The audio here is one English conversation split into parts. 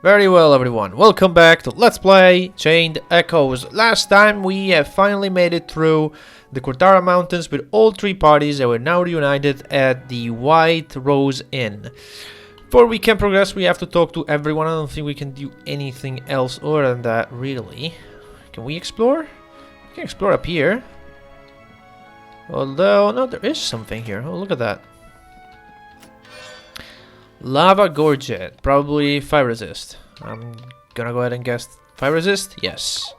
Very well, everyone. Welcome back to Let's Play Chained Echoes. Last time we have finally made it through the Cortara Mountains with all three parties and we're now reunited at the White Rose Inn. Before we can progress, we have to talk to everyone. I don't think we can do anything else other than that, really. Can we explore? We can explore up here. Although, no, there is something here. Oh, look at that. Lava Gorget, probably fire resist. I'm gonna go ahead and guess fire resist. Yes,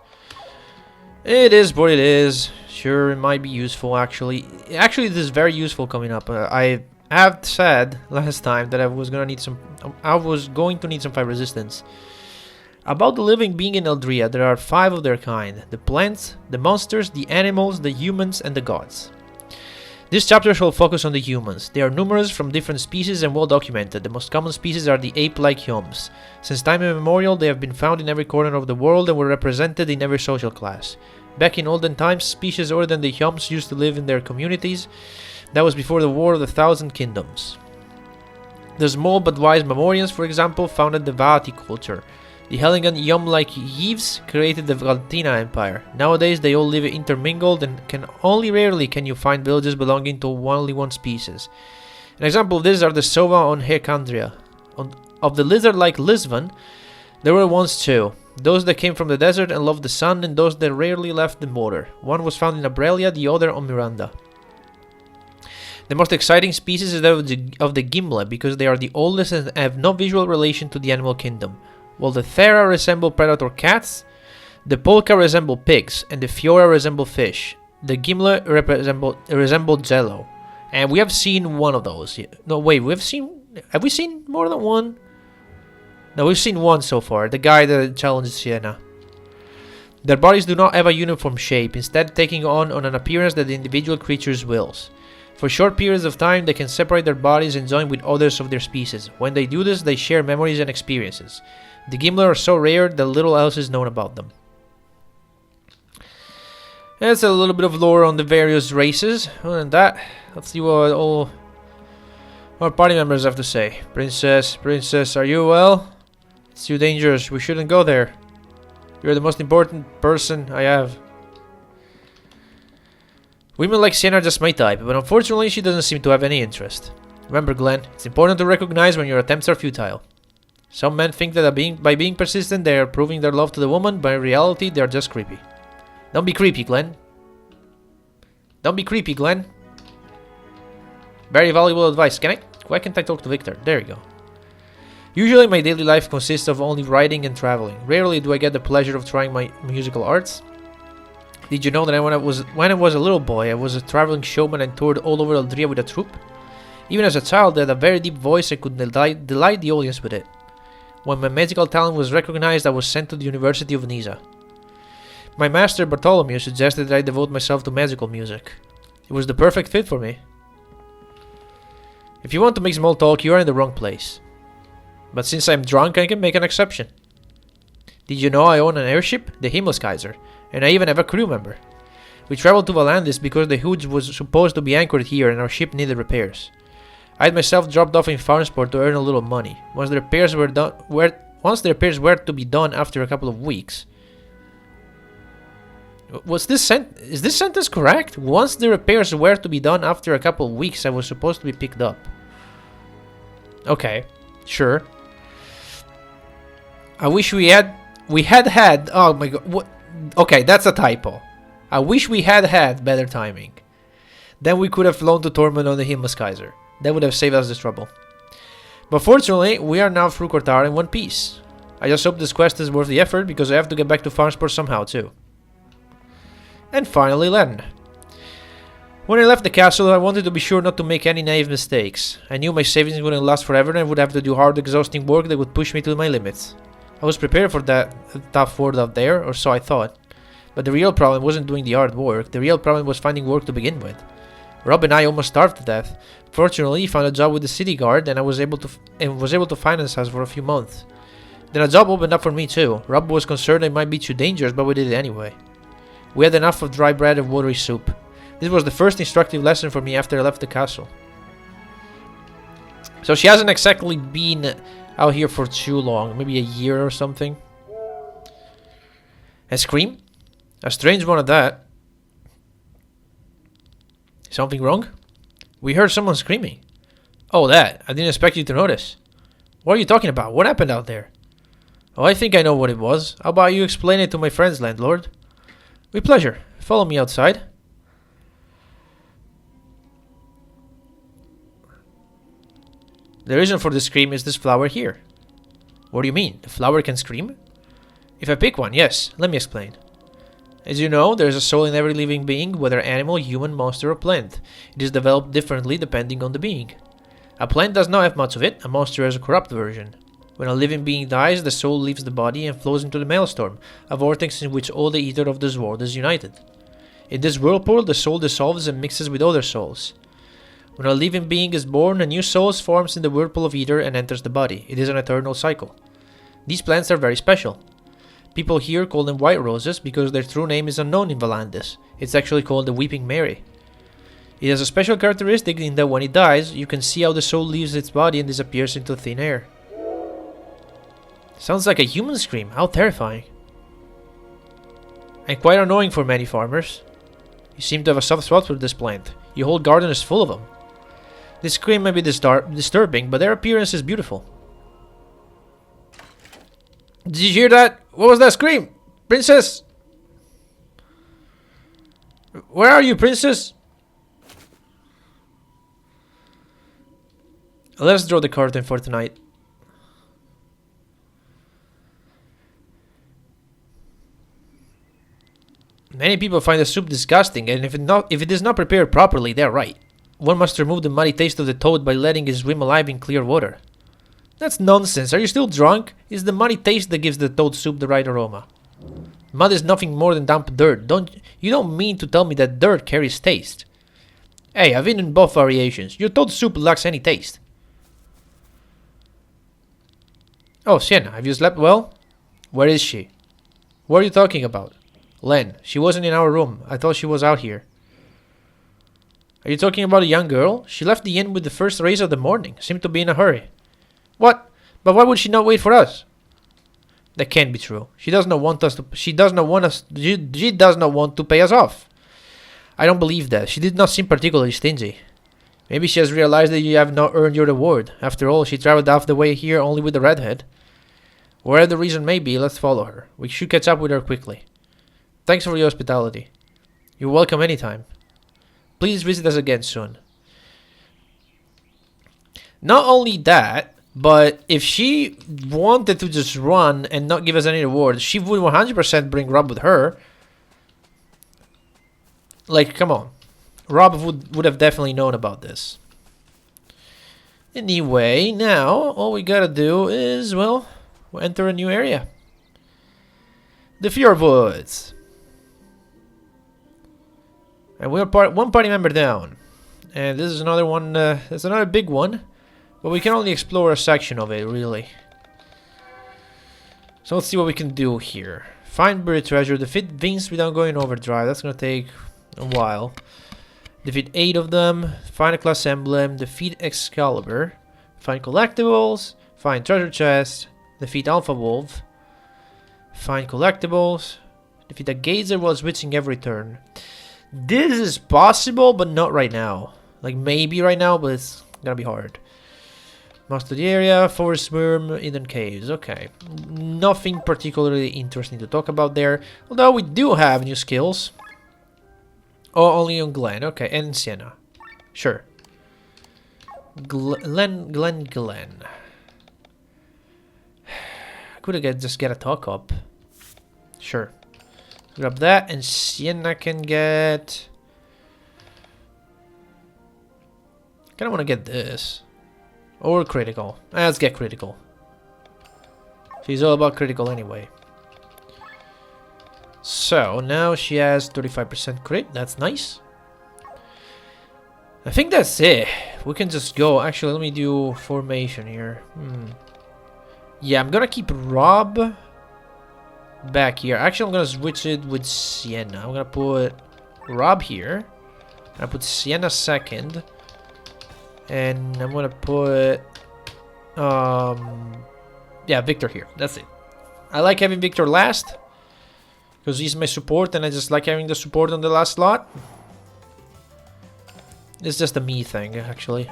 it is what it is. Sure, it might be useful. Actually, this is very useful coming up. I have said last time that I was going to need some fire resistance. About the living being in Eldria, there are 5 of their kind: the plants, the monsters, the animals, the humans, and the gods. This chapter shall focus on the humans. They are numerous from different species and well documented. The most common species are the ape-like humans. Since time immemorial, they have been found in every corner of the world and were represented in every social class. Back in olden times, species other than the humans used to live in their communities. That was before the War of the Thousand Kingdoms. The small but wise Memorians, for example, founded the Vaati culture. The Hellingan Yum-like Yves created the Valentina Empire. Nowadays they all live intermingled and only rarely can you find villages belonging to only one species. An example of this are the Sova on Hecandria. Of the lizard-like Lisvan, there were once 2. Those that came from the desert and loved the sun, and those that rarely left the water. One was found in Abrelia, the other on Miranda. The most exciting species is that of the Gimle, because they are the oldest and have no visual relation to the animal kingdom. While the Thera resemble predator cats, the Polka resemble pigs, and the Fiora resemble fish. The Gimle resemble Jello. And we have seen one of those. No, wait, have we seen more than one? No, we've seen one so far, the guy that challenged Sienna. Their bodies do not have a uniform shape, instead taking on an appearance that the individual creature's wills. For short periods of time, they can separate their bodies and join with others of their species. When they do this, they share memories and experiences. The Gimle are so rare that little else is known about them. That's a little bit of lore on the various races. Other than that, let's see what all our party members have to say. Princess, are you well? It's too dangerous. We shouldn't go there. You're the most important person I have. Women like Sienna are just my type, but unfortunately she doesn't seem to have any interest. Remember, Glenn, it's important to recognize when your attempts are futile. Some men think that by being persistent they are proving their love to the woman, but in reality they are just creepy. Don't be creepy, Glenn. Don't be creepy, Glenn. Very valuable advice. Why can't I talk to Victor? There you go. Usually my daily life consists of only writing and traveling. Rarely do I get the pleasure of trying my musical arts. Did you know that when I was a little boy, I was a traveling showman and toured all over Eldria with a troupe? Even as a child, I had a very deep voice and could delight the audience with it. When my magical talent was recognized, I was sent to the University of Nisa. My master, Bartholomew, suggested that I devote myself to magical music. It was the perfect fit for me. If you want to make small talk, you are in the wrong place. But since I'm drunk, I can make an exception. Did you know I own an airship, the Himmelskaiser, and I even have a crew member? We traveled to Valandis because the Hoods was supposed to be anchored here and our ship needed repairs. I had myself dropped off in Farnsport to earn a little money. Once the repairs were to be done after a couple of weeks. Is this sentence correct? Once the repairs were to be done after a couple of weeks, I was supposed to be picked up. Okay, sure. I wish we had. Oh my god. What? Okay, that's a typo. I wish we had better timing. Then we could have flown to Tormund on the Himmelskaiser. That would have saved us this trouble. But fortunately, we are now through Cortara in one piece. I just hope this quest is worth the effort, because I have to get back to Farnsport somehow too. And finally, Lenne. When I left the castle, I wanted to be sure not to make any naive mistakes. I knew my savings wouldn't last forever and I would have to do hard, exhausting work that would push me to my limits. I was prepared for that tough world out there, or so I thought. But the real problem wasn't doing the hard work, the real problem was finding work to begin with. Rob and I almost starved to death. Fortunately, he found a job with the city guard and was able to finance us for a few months. Then a job opened up for me too. Rob was concerned it might be too dangerous, but we did it anyway. We had enough of dry bread and watery soup. This was the first instructive lesson for me after I left the castle. So she hasn't exactly been out here for too long. Maybe a year or something. A scream? A strange one at that. Something wrong? We heard someone screaming. Oh, that. I didn't expect you to notice. What are you talking about? What happened out there? Oh, I think I know what it was. How about you explain it to my friends, landlord? With pleasure. Follow me outside. The reason for the scream is this flower here. What do you mean? The flower can scream? If I pick one, yes. Let me explain. As you know, there is a soul in every living being, whether animal, human, monster, or plant. It is developed differently depending on the being. A plant does not have much of it, a monster has a corrupt version. When a living being dies, the soul leaves the body and flows into the maelstrom, a vortex in which all the ether of this world is united. In this whirlpool, the soul dissolves and mixes with other souls. When a living being is born, a new soul forms in the whirlpool of ether and enters the body. It is an eternal cycle. These plants are very special. People here call them white roses because their true name is unknown in Valandis. It's actually called the Weeping Mary. It has a special characteristic in that when it dies, you can see how the soul leaves its body and disappears into thin air. Sounds like a human scream. How terrifying. And quite annoying for many farmers. You seem to have a soft spot for this plant. Your whole garden is full of them. This scream may be disturbing, but their appearance is beautiful. Did you hear that? What was that scream? Princess? Where are you, princess? Let's draw the curtain for tonight. Many people find the soup disgusting, and if it is not prepared properly, they're right. One must remove the muddy taste of the toad by letting it swim alive in clear water. That's nonsense. Are you still drunk? It's the muddy taste that gives the toad soup the right aroma. Mud is nothing more than damp dirt. You don't mean to tell me that dirt carries taste? Hey, I've eaten both variations. Your toad soup lacks any taste. Oh, Sienna, have you slept well? Where is she? What are you talking about? Lenne, she wasn't in our room. I thought she was out here. Are you talking about a young girl? She left the inn with the first rays of the morning. Seemed to be in a hurry. What? But why would she not wait for us? That can't be true. She does not want to pay us off. I don't believe that. She did not seem particularly stingy. Maybe she has realized that you have not earned your reward. After all, she traveled half the way here only with the redhead. Wherever the reason may be, let's follow her. We should catch up with her quickly. Thanks for your hospitality. You're welcome anytime. Please visit us again soon. Not only that, but if she wanted to just run and not give us any reward, she would 100% bring Rob with her. Like, come on. Rob would have definitely known about this. Anyway, now all we gotta do is, well, we'll enter a new area. The Fjord Woods. And we're one party member down. And this is another one, it's another big one. But we can only explore a section of it, really. So let's see what we can do here. Find buried treasure. Defeat Vince without going overdrive. That's gonna take a while. Defeat 8 of them. Find a class emblem. Defeat Excalibur. Find collectibles. Find treasure chest. Defeat Alpha Wolf. Find collectibles. Defeat a gazer while switching every turn. This is possible, but not right now. Like, maybe right now, but it's gonna be hard. Master the area, forest worm, hidden caves. Okay. Nothing particularly interesting to talk about there. Although we do have new skills. Oh, only on Glenn. Okay, and Sienna. Sure. Glenn. Could I just get a talk up? Sure. Grab that, and Sienna can get... Kinda wanna get this. Or critical. Let's get critical. She's all about critical anyway. So, now she has 35% crit. That's nice. I think that's it. We can just go. Actually, let me do formation here. Yeah, I'm gonna keep Rob back here. Actually, I'm gonna switch it with Sienna. I'm gonna put Rob here. I put Sienna second. And I'm gonna put Yeah, Victor here. That's it. I like having Victor last because he's my support, and I just like having the support on the last slot. It's just a me thing, actually.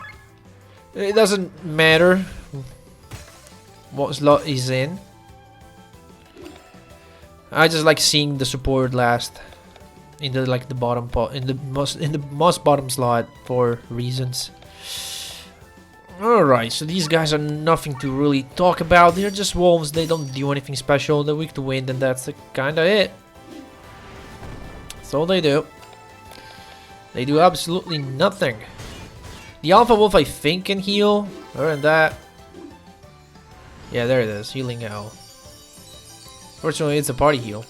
It doesn't matter what slot he's in. I just like seeing the support last in the the bottom pot, in the most bottom slot for reasons. Alright, so these guys are nothing to really talk about. They're just wolves. They don't do anything special. They're weak to wind, and that's kinda it. That's all they do. They do absolutely nothing. The Alpha Wolf, I think, can heal. Other than that, yeah, there it is, healing L. Fortunately, it's a party heal.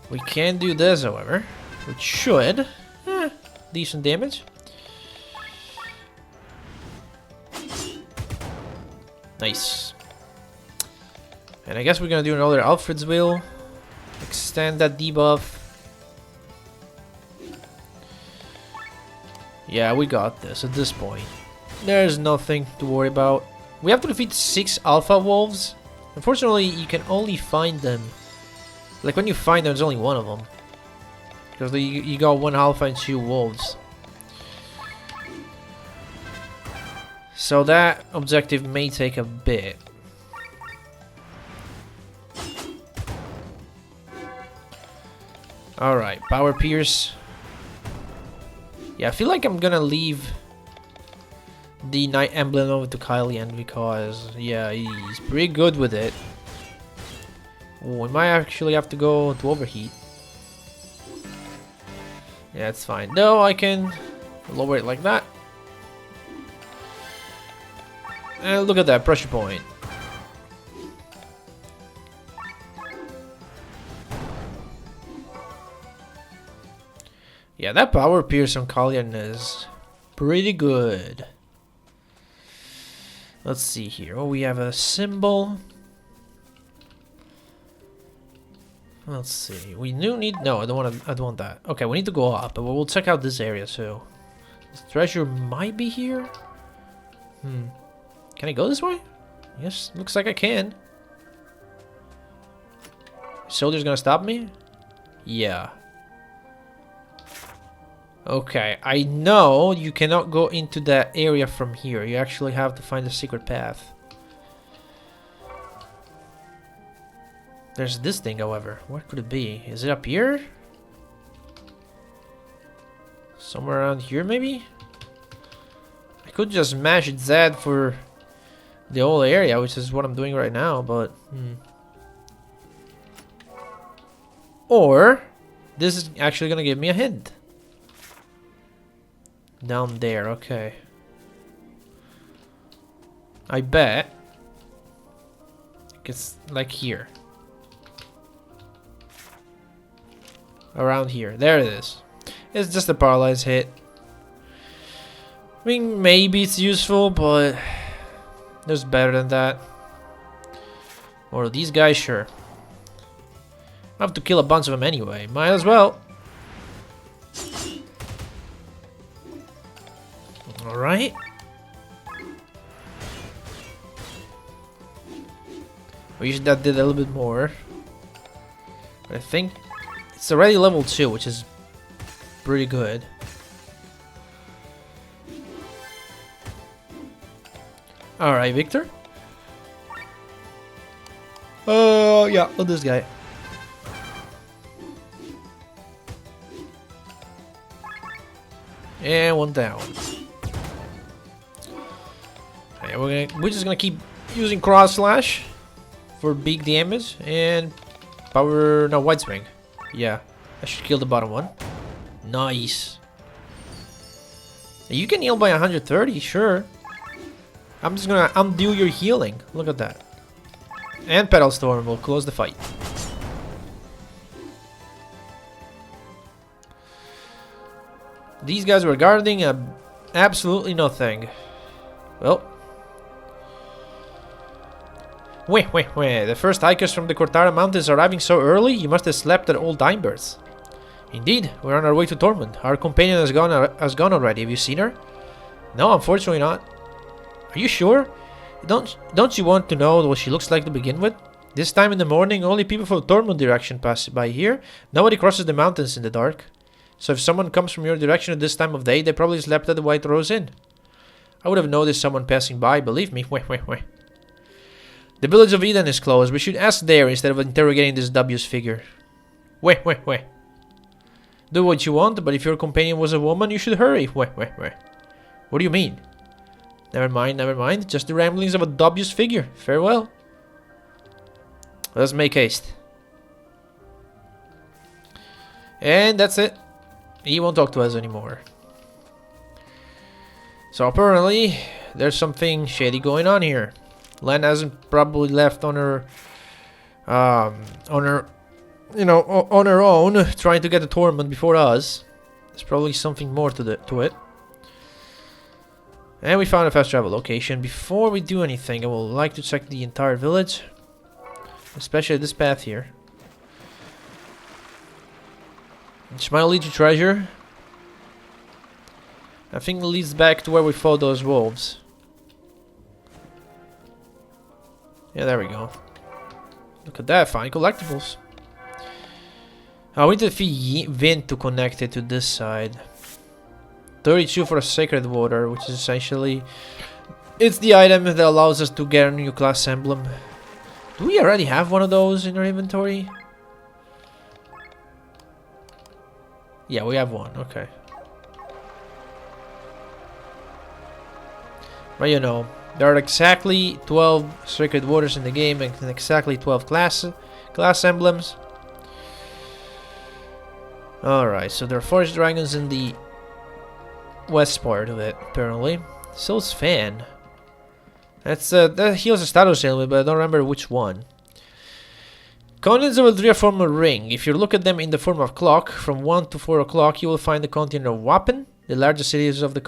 We can do this, however, which should decent damage. Nice. And I guess we're gonna do another Alfred's Will. Extend that debuff. Yeah, we got this at this point. There's nothing to worry about. We have to defeat 6 Alpha Wolves. Unfortunately, you can only find them. Like, when you find them, there's only one of them. Because you got 1 Alpha and 2 Wolves. So that objective may take a bit. Alright, Power Pierce. Yeah, I feel like I'm gonna leave the Night Emblem over to Kylian because, yeah, he's pretty good with it. Oh, we might actually have to go to Overheat. Yeah, it's fine. No, I can lower it like that. And look at that, pressure point. Yeah, that Power Pierce on Kalyan is pretty good. Let's see here. Oh, we have a symbol. Let's see. We need. No, I don't want that. Okay, we need to go up, but we'll check out this area. So, this treasure might be here. Can I go this way? Yes, looks like I can. Soldier's gonna stop me? Yeah. Okay, I know you cannot go into that area from here. You actually have to find a secret path. There's this thing, however. What could it be? Is it up here? Somewhere around here, maybe? I could just mash Z for the whole area, which is what I'm doing right now, but... Or, this is actually gonna give me a hint. Down there, okay. I bet it's like here. Around here. There it is. It's just a paralyzed hit. I mean, maybe it's useful, but there's better than that. Or these guys, sure. I have to kill a bunch of them anyway. Might as well. Alright. I wish that did a little bit more. But I think it's already level 2, which is pretty good. Alright, Victor. Yeah, look at this guy. And one down. Okay, we're just gonna keep using cross slash for big damage and power. No, wide swing. Yeah, I should kill the bottom one. Nice. You can heal by 130, sure. I'm just gonna undo your healing. Look at that. And Pedal Storm will close the fight. These guys were guarding absolutely nothing. Well. Wait. The first hikers from the Cortara Mountains arriving so early? You must have slept at old Dimebirds. Indeed, we're on our way to Tormund. Our companion has gone already. Have you seen her? No, unfortunately not. Are you sure? Don't you want to know what she looks like to begin with? This time in the morning, only people from Tormund direction pass by here. Nobody crosses the mountains in the dark. So if someone comes from your direction at this time of day, they probably slept at the White Rose Inn. I would have noticed someone passing by, believe me. Wait. The village of Eden is closed. We should ask there instead of interrogating this dubious figure. Wait. Do what you want, but if your companion was a woman, you should hurry. Wait. What do you mean? Never mind. Just the ramblings of a dubious figure. Farewell. Let's make haste. And that's it. He won't talk to us anymore. So apparently, there's something shady going on here. Lenne hasn't probably left on her own, trying to get the Tormund before us. There's probably something more to it. And we found a fast travel location. Before we do anything, I would like to check the entire village, especially this path here. Which might lead to treasure. I think it leads back to where we fought those wolves. Yeah, there we go. Look at that, fine collectibles. We need to feed Vint to connect it to this side. 32 for a sacred water, which is essentially... It's the item that allows us to get a new class emblem. Do we already have one of those in our inventory? Yeah, we have one, okay. But you know, there are exactly 12 sacred waters in the game and exactly 12 class emblems. Alright, so there are forest dragons in the west part of it, apparently. Soul's fan. That heals a status ailment, but I don't remember which one. Continents of Eldria form a ring. If you look at them in the form of clock, from 1 to 4 o'clock, you will find the continent of Wappen, the largest of the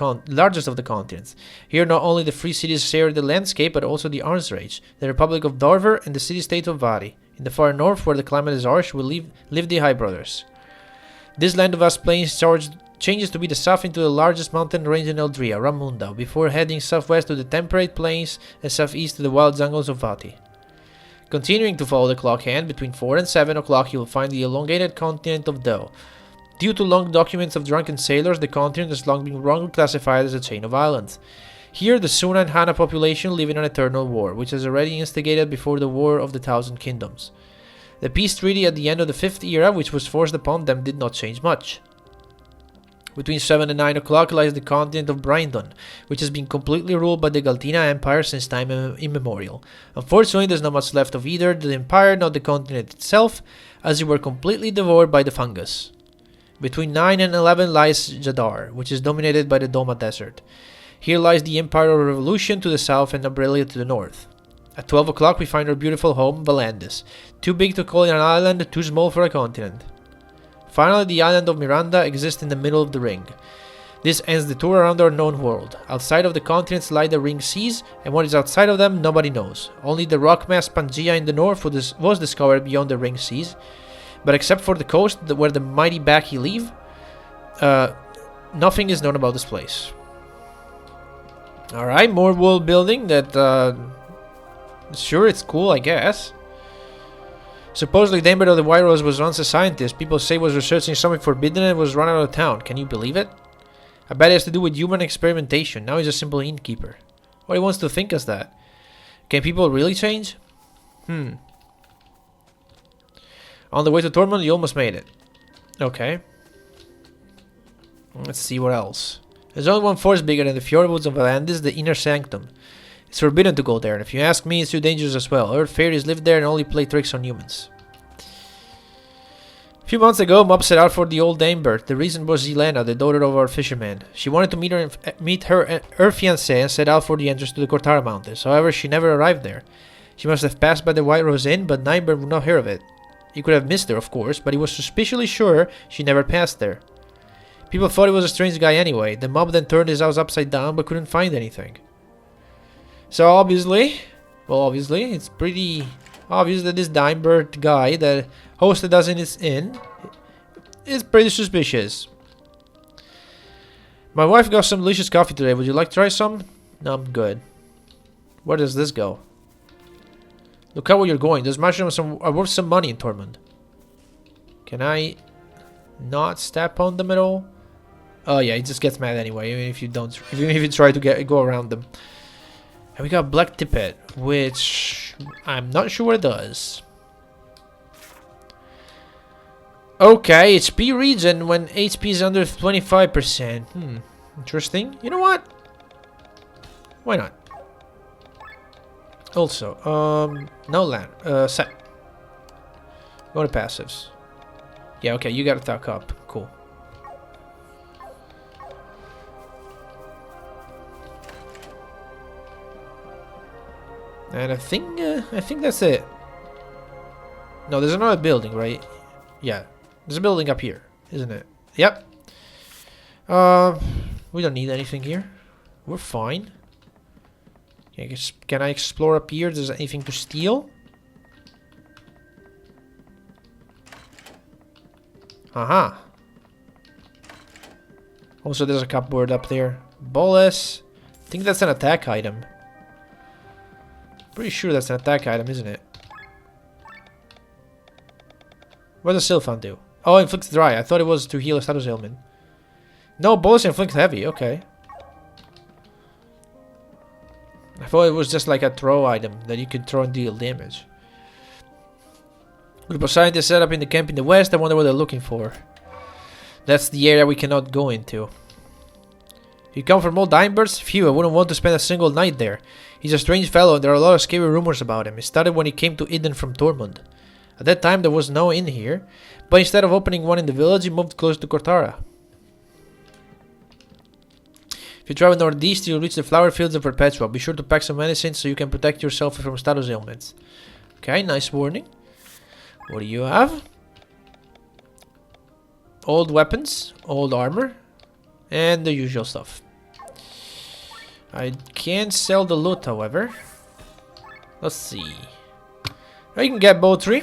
continents. Here, not only the free cities share the landscape, but also the Arms Rage, the Republic of Darver, and the city-state of Vari. In the far north, where the climate is harsh, will live the High Brothers. This land of vast plains changes to be the south into the largest mountain range in Eldria, Ramunda, before heading southwest to the temperate plains and southeast to the wild jungles of Vati. Continuing to follow the clock hand, between 4 and 7 o'clock you will find the elongated continent of Do. Due to long documents of drunken sailors, the continent has long been wrongly classified as a chain of islands. Here, the Suna and Hana population live in an eternal war, which was already instigated before the War of the Thousand Kingdoms. The peace treaty at the end of the 5th era, which was forced upon them, did not change much. Between 7 and 9 o'clock lies the continent of Brindon, which has been completely ruled by the Galtina Empire since time immemorial. Unfortunately, there's not much left of either the empire nor the continent itself, as they were completely devoured by the fungus. Between 9 and 11 lies Jadar, which is dominated by the Doma Desert. Here lies the Empire of Revolution to the south and Abrilia to the north. At 12 o'clock we find our beautiful home, Valandis, too big to call it an island, too small for a continent. Finally, the island of Miranda exists in the middle of the ring. This ends the tour around our known world. Outside of the continents lie the ring seas, and what is outside of them nobody knows. Only the rock mass Pangaea in the north was discovered beyond the ring seas, but except for the coast where the mighty Baki live, nothing is known about this place. Alright, more world building that, sure, it's cool, I guess. Supposedly, Dambert of the White Rose was once a scientist. People say he was researching something forbidden and was run out of town. Can you believe it? I bet it has to do with human experimentation. Now he's a simple innkeeper. Or he wants to think as that. Can people really change? On the way to Tormund, you almost made it. Okay. Let's see what else. There's only one forest bigger than the Fjordwoods of Valandis, the Inner Sanctum. It's forbidden to go there, and if you ask me, it's too dangerous as well. Earth fairies live there and only play tricks on humans. A few months ago, Mob set out for the old Dambert. The reason was Zelena, the daughter of our fisherman. She wanted to meet her fiancé and set out for the entrance to the Kortara Mountains. However, she never arrived there. She must have passed by the White Rose Inn, but Nybert would not hear of it. He could have missed her, of course, but he was suspiciously sure she never passed there. People thought he was a strange guy anyway. The mob then turned his house upside down, but couldn't find anything. So obviously, it's pretty obvious that this Dimebird guy that hosted us in his inn is pretty suspicious. My wife got some delicious coffee today. Would you like to try some? No, I'm good. Where does this go? Look how you're going. Those mushrooms are worth some money in Tormund. Can I not step on them at all? Oh yeah, he just gets mad anyway, even if you don't, even if you try to go around them. And we got Black Tippet, which I'm not sure what it does. Okay, HP regen when HP is under 25%. Interesting. You know what? Why not? Also, no land. Set. Go to passives. Yeah, okay, you got to talk up. Cool. And I think that's it. No, there's another building, right? Yeah, there's a building up here, isn't it? Yep. We don't need anything here. We're fine. Can I explore up here? Is there anything to steal? Aha. Also, there's a cupboard up there. Bolus. I think that's an attack item. Pretty sure that's an attack item, isn't it? What does Sylphan do? Oh, inflicts dry. I thought it was to heal a status ailment. No, bolus inflicts heavy. Okay. I thought it was just like a throw item that you could throw and deal damage. Group of scientists set up in the camp in the west. I wonder what they're looking for. That's the area we cannot go into. You come from old Dimebirds? Phew, I wouldn't want to spend a single night there. He's a strange fellow and there are a lot of scary rumors about him. It started when he came to Eden from Tormund. At that time there was no inn here, but instead of opening one in the village, he moved close to Cortara. If you travel northeast, you'll reach the flower fields of Perpetua. Be sure to pack some medicine so you can protect yourself from status ailments. Okay, nice warning. What do you have? Old weapons, old armor, and the usual stuff. I can't sell the loot, however. Let's see. I can get bow tree.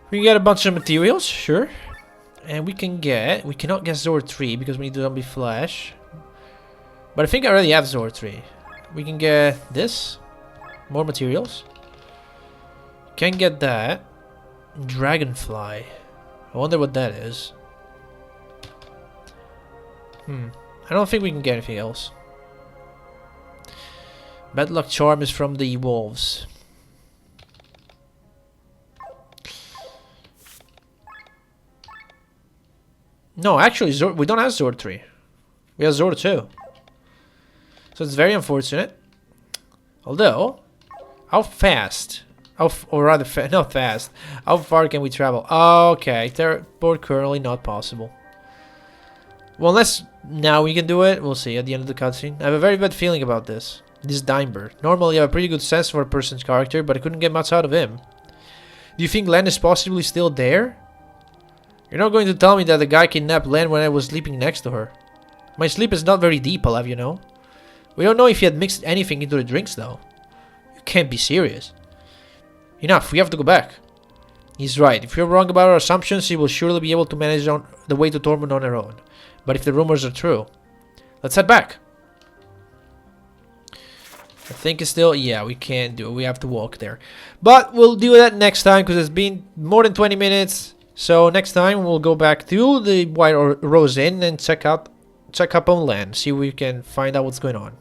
We can get a bunch of materials, sure. And we cannot get Zord 3 because we need zombie flesh. But I think I already have Zord 3. We can get this. More materials. Can't get that. Dragonfly. I wonder what that is. I don't think we can get anything else. Bad luck charm is from the wolves. No, actually, we don't have Zord 3. We have Zord 2. So it's very unfortunate. Although, how fast? Or rather, not fast. How far can we travel? Okay, teleport currently not possible. Well, unless now we can do it. We'll see at the end of the cutscene. I have a very bad feeling about this. This Dimebird. Normally, I have a pretty good sense for a person's character, but I couldn't get much out of him. Do you think Lenne is possibly still there? You're not going to tell me that the guy kidnapped Lenne when I was sleeping next to her. My sleep is not very deep, I'll have you know. We don't know if he had mixed anything into the drinks, though. You can't be serious. Enough, we have to go back. He's right. If you're wrong about our assumptions, she will surely be able to manage on the way to Tormund on her own. But if the rumors are true, let's head back. I think it's still... Yeah, we can't do it. We have to walk there. But we'll do that next time because it's been more than 20 minutes. So next time we'll go back to the White Rose Inn and check up on land. See if we can find out what's going on.